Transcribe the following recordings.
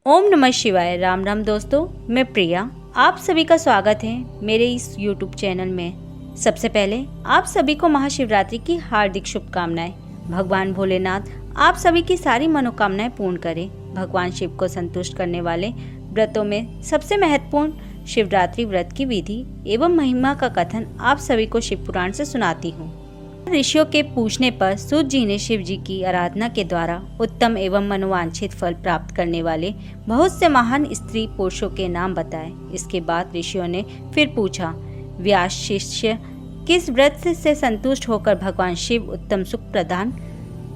ओम नमः शिवाय। राम राम दोस्तों, मैं प्रिया, आप सभी का स्वागत है मेरे इस YouTube चैनल में। सबसे पहले आप सभी को महाशिवरात्रि की हार्दिक शुभकामनाएं। भगवान भोलेनाथ आप सभी की सारी मनोकामनाएं पूर्ण करें। भगवान शिव को संतुष्ट करने वाले व्रतों में सबसे महत्वपूर्ण शिवरात्रि व्रत की विधि एवं महिमा का कथन आप सभी को शिव पुराण से सुनाती हूँ। ऋषियों के पूछने पर सूत जी ने शिव जी की आराधना के द्वारा उत्तम एवं मनोवांछित फल प्राप्त करने वाले बहुत से महान स्त्री पुरुषों के नाम बताए। इसके बाद ऋषियों ने फिर पूछा, व्यास शिष्य किस व्रत से संतुष्ट होकर भगवान शिव उत्तम सुख प्रदान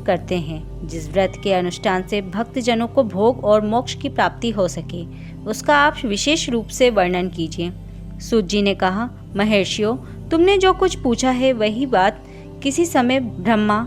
करते हैं? जिस व्रत के अनुष्ठान से भक्त जनों को भोग और मोक्ष की प्राप्ति हो सके, उसका आप विशेष रूप से वर्णन कीजिए। सूत जी ने कहा, महर्षियों, तुमने जो कुछ पूछा है वही बात किसी समय ब्रह्मा,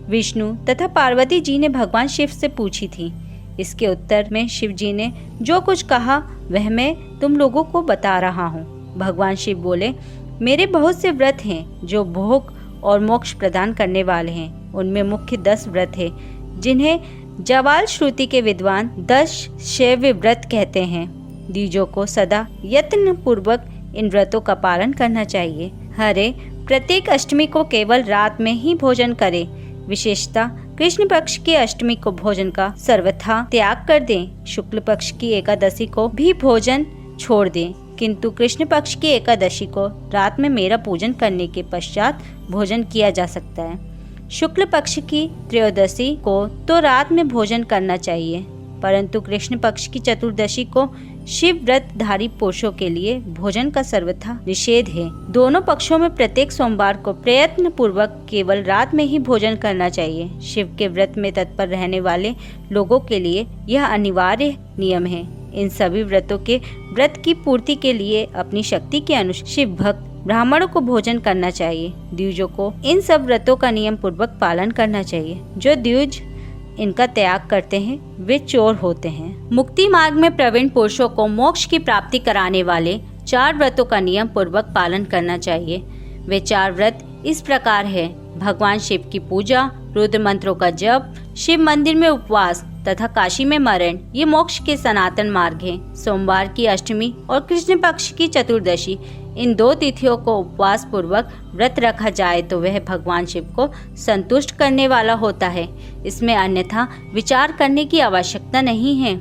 विष्णु तथा पार्वती जी ने भगवान शिव से पूछी थी। इसके उत्तर में शिव जी ने जो कुछ कहा वह मैं तुम लोगों को बता रहा हूँ। भगवान शिव बोले, मेरे बहुत से व्रत हैं जो भोग और मोक्ष प्रदान करने वाले हैं। उनमें मुख्य 10 व्रत हैं जिन्हें जवाल श्रुति के विद्वान 10 शैव व्रत कहते हैं। द्विजों को सदा यत्न पूर्वक इन व्रतों का पालन करना चाहिए। हरे प्रत्येक अष्टमी को केवल रात में ही भोजन करें। विशेषतः कृष्ण पक्ष की अष्टमी को भोजन का सर्वथा त्याग कर दें। शुक्ल पक्ष की एकादशी को भी भोजन छोड़ दें, किंतु कृष्ण पक्ष की एकादशी को रात में मेरा पूजन करने के पश्चात भोजन किया जा सकता है। शुक्ल पक्ष की त्रयोदशी को तो रात में भोजन करना चाहिए, परंतु कृष्ण पक्ष की चतुर्दशी को शिव व्रत धारी पुरुषों के लिए भोजन का सर्वथा निषेध है। दोनों पक्षों में प्रत्येक सोमवार को प्रयत्न पूर्वक केवल रात में ही भोजन करना चाहिए। शिव के व्रत में तत्पर रहने वाले लोगों के लिए यह अनिवार्य नियम है। इन सभी व्रतों के व्रत की पूर्ति के लिए अपनी शक्ति के अनुसार शिव भक्त ब्राह्मणों को भोजन करना चाहिए। द्विजों को इन सब व्रतों का नियम पूर्वक पालन करना चाहिए। जो द्विज इनका त्याग करते हैं वे चोर होते हैं। मुक्ति मार्ग में प्रवीण पुरुषों को मोक्ष की प्राप्ति कराने वाले 4 व्रतों का नियम पूर्वक पालन करना चाहिए। वे 4 व्रत इस प्रकार है: भगवान शिव की पूजा, रुद्र मंत्रों का जप, शिव मंदिर में उपवास तथा काशी में मरण, ये मोक्ष के सनातन मार्ग हैं। सोमवार की अष्टमी और कृष्ण पक्ष की चतुर्दशी, इन 2 तिथियों को उपवास पूर्वक व्रत रखा जाए तो वह भगवान शिव को संतुष्ट करने वाला होता है। इसमें अन्यथा विचार करने की आवश्यकता नहीं है।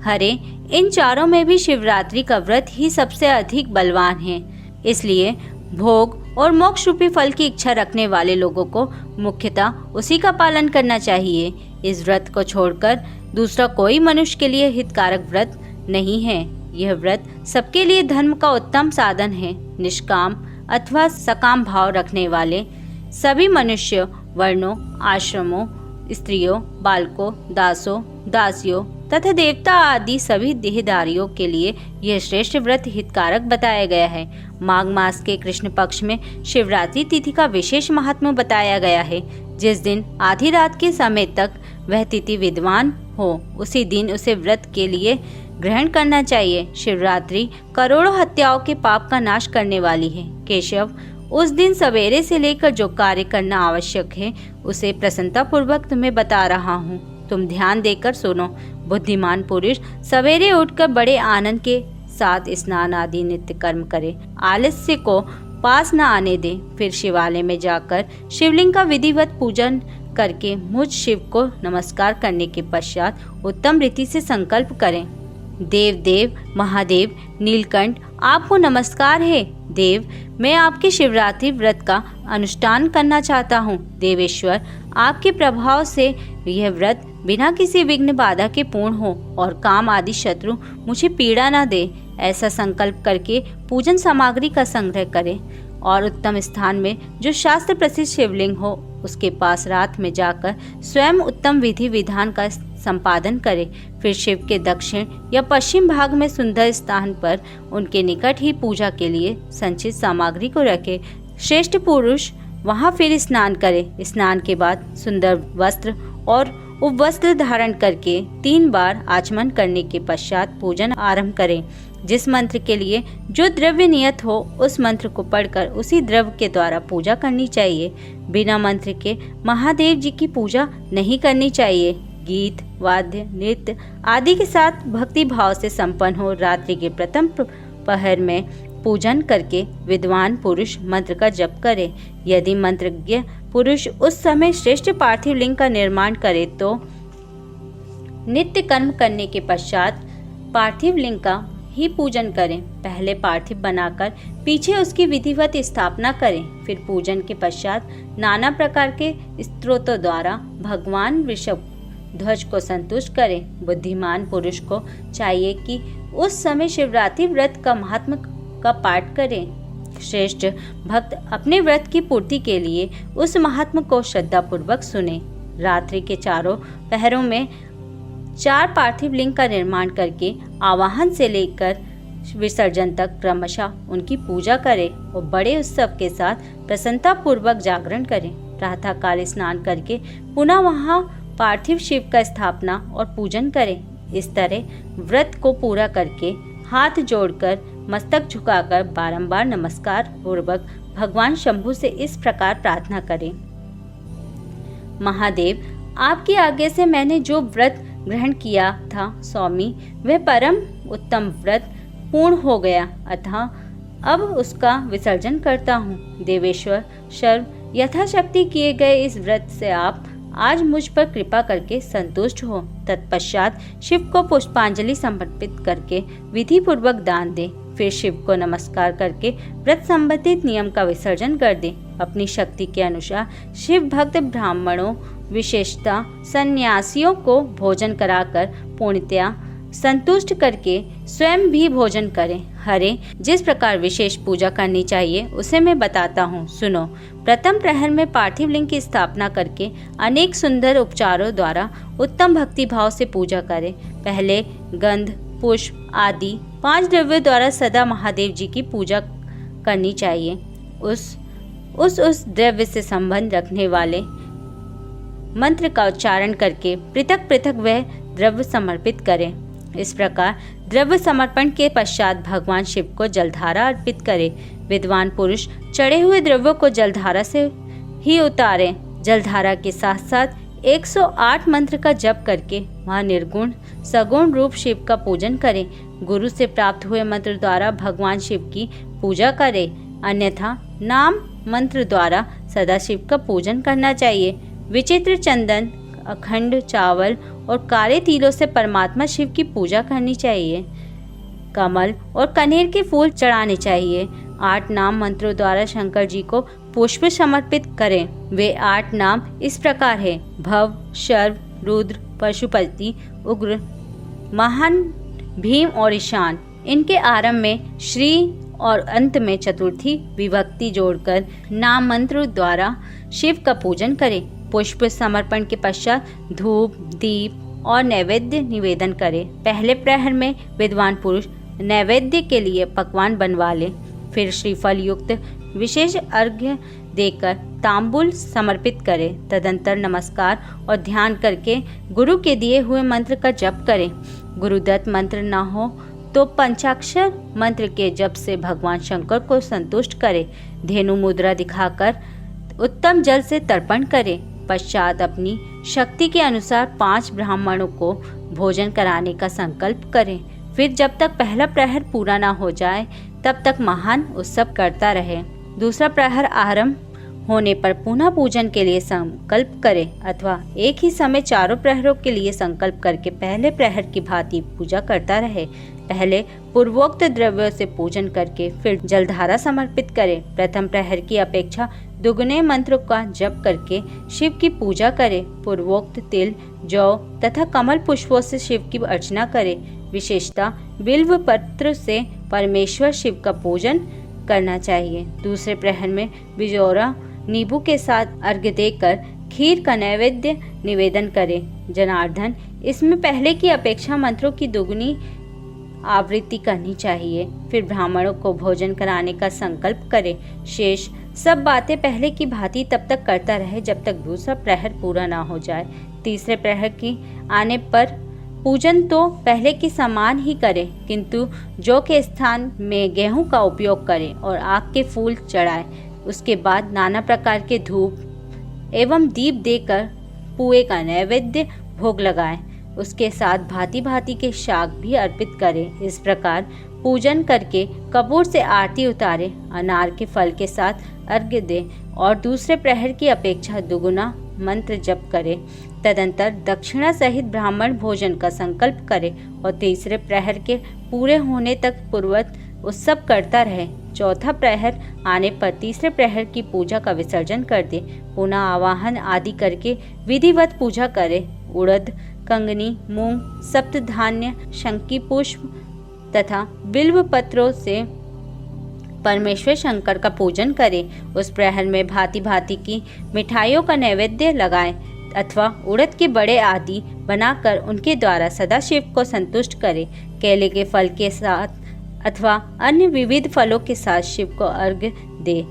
हरे, इन चारों में भी शिवरात्रि का व्रत ही सबसे अधिक बलवान है। इसलिए भोग और मोक्ष रूपी फल की इच्छा रखने वाले लोगों को मुख्यतः उसी का पालन करना चाहिए। इस व्रत को छोड़कर दूसरा कोई मनुष्य के लिए हितकारक व्रत नहीं है। यह व्रत सबके लिए धर्म का उत्तम साधन है। निष्काम अथवा सकाम भाव रखने वाले सभी मनुष्य वर्णों, आश्रमों, स्त्रियों, बालकों, दासों, दासियों तथा देवता आदि सभी देहधारियों के लिए यह श्रेष्ठ व्रत हितकारक बताया गया है। माघ मास के कृष्ण पक्ष में शिवरात्रि तिथि का विशेष महात्म्य बताया गया है। जिस दिन आधी रात के समय तक वह तिथि विद्वान हो, उसी दिन उसे व्रत के लिए ग्रहण करना चाहिए। शिवरात्रि करोड़ों हत्याओं के पाप का नाश करने वाली है। केशव, उस दिन सवेरे से लेकर जो कार्य करना आवश्यक है उसे प्रसन्नता पूर्वक तुम्हें बता रहा हूँ। तुम ध्यान देकर सुनो। बुद्धिमान पुरुष सवेरे उठकर बड़े आनंद के साथ स्नान आदि नित्य कर्म करे, आलस्य को पास न आने दे। फिर शिवालय में जाकर शिवलिंग का विधिवत पूजन करके मुझ शिव को नमस्कार करने के पश्चात उत्तम रीति से संकल्प करें। देव देव महादेव नीलकंठ, आपको नमस्कार है। देव, मैं आपके शिवरात्रि व्रत का अनुष्ठान करना चाहता हूँ। देवेश्वर, आपके प्रभाव से यह व्रत बिना किसी विघ्न बाधा के पूर्ण हो और काम आदि शत्रु मुझे पीड़ा न दे। ऐसा संकल्प करके पूजन सामग्री का संग्रह करें और उत्तम स्थान में जो शास्त्र प्रसिद्ध शिवलिंग हो उसके पास रात में जाकर स्वयं उत्तम विधि विधान का संपादन करें। फिर शिव के दक्षिण या पश्चिम भाग में सुंदर स्थान पर उनके निकट ही पूजा के लिए संचित सामग्री को रखें। श्रेष्ठ पुरुष वहां फिर स्नान करें। स्नान के बाद सुंदर वस्त्र और उपवस्त्र धारण करके 3 बार आचमन करने के पश्चात पूजन आरंभ करें। जिस मंत्र के लिए जो द्रव्य नियत हो उस मंत्र को पढ़कर उसी द्रव्य के द्वारा पूजा करनी चाहिए। बिना मंत्र के महादेव जी की पूजा नहीं करनी चाहिए। गीत, वाद्य, नृत्य आदि के साथ भक्ति भाव से संपन्न हो। रात्रि के प्रथम पहर में पूजन करके विद्वान पुरुष मंत्र का जप करे। यदि मंत्रज्ञ पुरुष उस समय श्रेष्ठ पार्थिव लिंग का निर्माण करे तो नित्य कर्म करने के पश्चात पार्थिव लिंग का ही पूजन करें। पहले पार्थिव बनाकर पीछे उसकी विधिवत स्थापना करें। फिर पूजन के पश्चात नाना प्रकार के स्तोत्रों द्वारा भगवान वृषभ ध्वज को संतुष्ट करें। बुद्धिमान पुरुष को चाहिए कि उस समय शिवरात्रि व्रत का महात्म्य का पाठ करें। श्रेष्ठ भक्त अपने व्रत की पूर्ति के लिए उस महात्म्य को श्रद्धापूर्वक सुने। रात्रि के चारों पहरों में 4 पार्थिव लिंग का निर्माण करके आवाहन से लेकर विसर्जन तक क्रमशः उनकी पूजा करें और बड़े उत्सव के साथ प्रसन्नता पूर्वक जागरण करें। प्रातः काल स्नान करके पुनः वहां पार्थिव शिव का स्थापना और पूजन करें। इस तरह व्रत को पूरा करके हाथ जोड़कर मस्तक झुकाकर बारंबार नमस्कार पूर्वक भगवान शंभु से इस प्रकार प्रार्थना करें। महादेव, आपकी आज्ञा से मैंने जो व्रत ग्रहण किया था स्वामी, वह परम उत्तम व्रत पूर्ण हो गया, अतः अब उसका विसर्जन करता हूँ। देवेश्वर शर्व यथाशक्ति किए गए इस व्रत से आप आज मुझ पर कृपा करके संतुष्ट हो। तत्पश्चात शिव को पुष्पांजलि समर्पित करके विधि पूर्वक दान दे। फिर शिव को नमस्कार करके व्रत संबंधित नियम का विसर्जन कर दे। अपनी शक्ति के अनुसार शिव भक्त ब्राह्मणों विशेषतः सन्यासियों को भोजन कराकर पूर्णतया संतुष्ट करके स्वयं भी भोजन करें। हरे, जिस प्रकार विशेष पूजा करनी चाहिए उसे मैं बताता हूँ, सुनो। प्रथम प्रहर में पार्थिव लिंग की स्थापना करके अनेक सुंदर उपचारों द्वारा उत्तम भक्ति भाव से पूजा करें। पहले गंध, पुष्प आदि 5 द्रव्यों द्वारा सदा महादेव जी की पूजा करनी चाहिए। उस द्रव्य से संबंध रखने वाले मंत्र का उच्चारण करके पृथक पृथक वह द्रव्य समर्पित करें। इस प्रकार द्रव्य समर्पण के पश्चात भगवान शिव को जलधारा अर्पित करें। विद्वान पुरुष चढ़े हुए द्रव्यों को जलधारा से ही उतारें। जलधारा के साथ साथ 108 मंत्र का जप करके वहाँ निर्गुण सगुण रूप शिव का पूजन करें। गुरु से प्राप्त हुए मंत्र द्वारा भगवान शिव की पूजा करें, अन्यथा नाम मंत्र द्वारा सदा शिव का पूजन करना चाहिए। विचित्र चंदन, अखंड चावल और काले तिलों से परमात्मा शिव की पूजा करनी चाहिए। कमल और कनेर के फूल चढ़ाने चाहिए। 8 नाम मंत्रों द्वारा शंकर जी को पुष्प समर्पित करें। वे 8 नाम इस प्रकार है: भव, शर्व, रुद्र, पशुपति, उग्र, महान, भीम और ईशान। इनके आरंभ में श्री और अंत में चतुर्थी विभक्ति जोड़कर नाम मंत्र द्वारा शिव का पूजन करें। पुष्प समर्पण के पश्चात धूप, दीप और नैवेद्य निवेदन करें। पहले प्रहर में विद्वान पुरुष नैवेद्य के लिए पकवान बनवा ले। फिर श्रीफल युक्त विशेष अर्घ्य देकर तांबूल समर्पित करें। तदंतर नमस्कार और ध्यान करके गुरु के दिए हुए मंत्र का जप करें। गुरुदत्त मंत्र न हो तो पंचाक्षर मंत्र के जप से भगवान शंकर को संतुष्ट करें। धेनु मुद्रा दिखाकर उत्तम जल से तर्पण करें। पश्चात अपनी शक्ति के अनुसार 5 ब्राह्मणों को भोजन कराने का संकल्प करें। फिर जब तक पहला प्रहर पूरा ना हो जाए तब तक महान उत्सव करता रहे। दूसरा प्रहर आरंभ होने पर पुनः पूजन के लिए संकल्प करें, अथवा एक ही समय चारों प्रहरों के लिए संकल्प करके पहले प्रहर की भांति पूजा करता रहे। पहले पूर्वोक्त द्रव्यों से पूजन करके फिर जलधारा समर्पित करें। प्रथम प्रहर की अपेक्षा दुगने मंत्रों का जप करके शिव की पूजा करें। पूर्वोक्त तिल, जौ तथा कमल पुष्पों से शिव की अर्चना करें। विशेषतः बिल्व पत्र से परमेश्वर शिव का पूजन करना चाहिए। दूसरे प्रहर में बिजोरा नींबू के साथ अर्घ्य देकर खीर का नैवेद्य निवेदन करें। जनार्दन, इसमें पहले की अपेक्षा मंत्रों की दुगनी आवृत्ति करनी चाहिए। फिर ब्राह्मणों को भोजन कराने का संकल्प करें। शेष सब बातें पहले की भांति तब तक करता रहे जब तक दूसरा प्रहर पूरा ना हो जाए। तीसरे प्रहर की आने पर पूजन तो पहले की समान ही करें, किंतु जौ के स्थान में गेहूं का उपयोग करें और आग के फूल चढ़ाएं। उसके बाद नाना प्रकार के धूप एवं दीप देकर पुए का नैवेद्य भोग लगाएं। उसके साथ भांति भांति के शाक भी अर्पित करें। इस प्रकार पूजन करके कपूर से आरती उतारे, अनार के फल के साथ अर्घ्य दे और दूसरे प्रहर की अपेक्षा दुगुना मंत्र जप करे। तदंतर दक्षिणा सहित ब्राह्मण भोजन का संकल्प करे और तीसरे प्रहर के पूरे होने तक पूर्वत उत्सव करता रहे। चौथा प्रहर आने पर तीसरे प्रहर की पूजा का विसर्जन कर दे। पुनः आवाहन आदि करके विधिवत पूजा करे। उड़द, कंगनी, मूंग, सप्तधान्य, शंकी पुष्प तथा बिल्व पत्रों से परमेश्वर शंकर का पूजन करे। उस प्रहर में भांति भांति की मिठाइयों का नैवेद्य लगाए अथवा उड़द के बड़े आदि बनाकर उनके द्वारा सदाशिव को संतुष्ट करे। केले के फल के साथ अथवा अन्य विविध फलों के साथ शिव को अर्घ्य दे।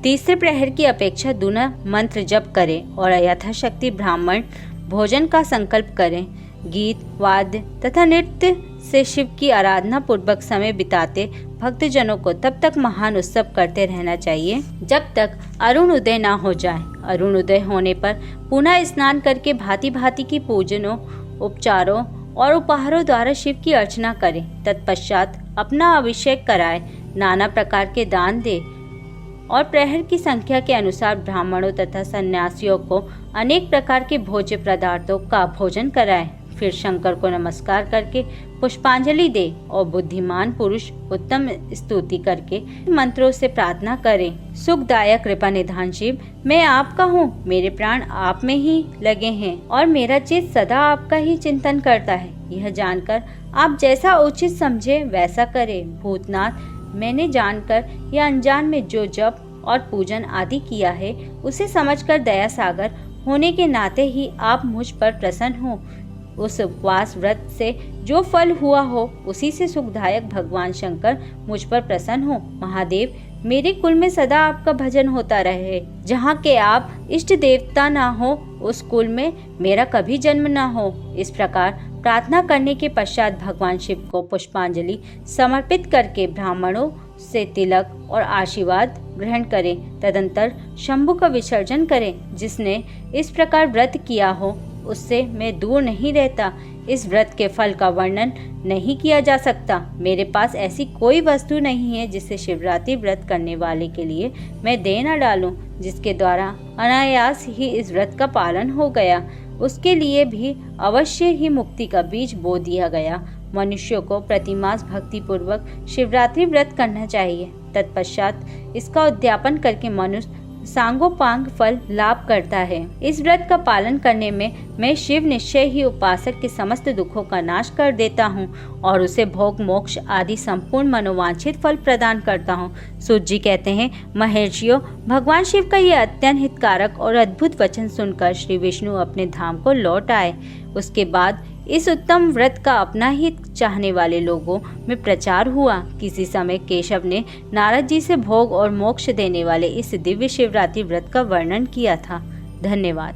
तीसरे प्रहर की अपेक्षा दूना मंत्र जप करे और यथाशक्ति ब्राह्मण भोजन का संकल्प करें। गीत, वाद्य तथा नृत्य से शिव की आराधना पूर्वक समय बिताते भक्तजनों को तब तक महान उत्सव करते रहना चाहिए जब तक अरुण उदय न हो जाए। अरुण उदय होने पर पुनः स्नान करके भांति भांति की पूजनों, उपचारों और उपहारों द्वारा शिव की अर्चना करें। तत्पश्चात अपना अभिषेक कराए, नाना प्रकार के दान दे और प्रहर की संख्या के अनुसार ब्राह्मणों तथा सन्यासियों को अनेक प्रकार के भोज्य पदार्थों का भोजन कराए। फिर शंकर को नमस्कार करके पुष्पांजलि दे और बुद्धिमान पुरुष उत्तम स्तुति करके मंत्रों से प्रार्थना करें। सुखदायक कृपा निधान शिव, मैं आपका हूँ, मेरे प्राण आप में ही लगे हैं और मेरा चित्त सदा आपका ही चिंतन करता है। यह जानकर आप जैसा उचित समझे वैसा करें। भूतनाथ, मैंने जानकर या अनजान में जो जप और पूजन आदि किया है उसे समझकर दया सागर होने के नाते ही आप मुझ पर प्रसन्न हो। उस उपवास व्रत से जो फल हुआ हो उसी से सुखदायक भगवान शंकर मुझ पर प्रसन्न हो। महादेव, मेरे कुल में सदा आपका भजन होता रहे। जहाँ के आप इष्ट देवता ना हो उस कुल में मेरा कभी जन्म ना हो। इस प्रकार प्रार्थना करने के पश्चात भगवान शिव को पुष्पांजलि समर्पित करके ब्राह्मणों से तिलक और आशीर्वाद ग्रहण करें। तदंतर शंभु का विसर्जन करें। जिसने इस प्रकार व्रत किया हो उससे मैं दूर नहीं रहता। इस व्रत के फल का वर्णन नहीं किया जा सकता। मेरे पास ऐसी कोई वस्तु नहीं है जिससे शिवरात्रि व्रत करने वाले के लिए मैं दे न डालूं। जिसके द्वारा अनायास ही इस व्रत का पालन हो गया उसके लिए भी अवश्य ही मुक्ति का बीज बो दिया गया। मनुष्यों को प्रतिमास भक्ति पूर्वक शिवरात्रि व्रत करना चाहिए। तत्पश्चात इसका उद्यापन करके मनुष्य सांगोपांग फल लाभ करता है। इस व्रत का पालन करने में मैं शिव निश्चय ही उपासक के समस्त दुखों का नाश कर देता हूँ और उसे भोग, मोक्ष आदि संपूर्ण मनोवांछित फल प्रदान करता हूँ। सूत जी कहते हैं, महर्षियों, भगवान शिव का यह अत्यंत हितकारक और अद्भुत वचन सुनकर श्री विष्णु अपने धाम को लौट आए। उसके बाद इस उत्तम व्रत का अपना ही चाहने वाले लोगों में प्रचार हुआ। किसी समय केशव ने नारद जी से भोग और मोक्ष देने वाले इस दिव्य शिवरात्रि व्रत का वर्णन किया था। धन्यवाद।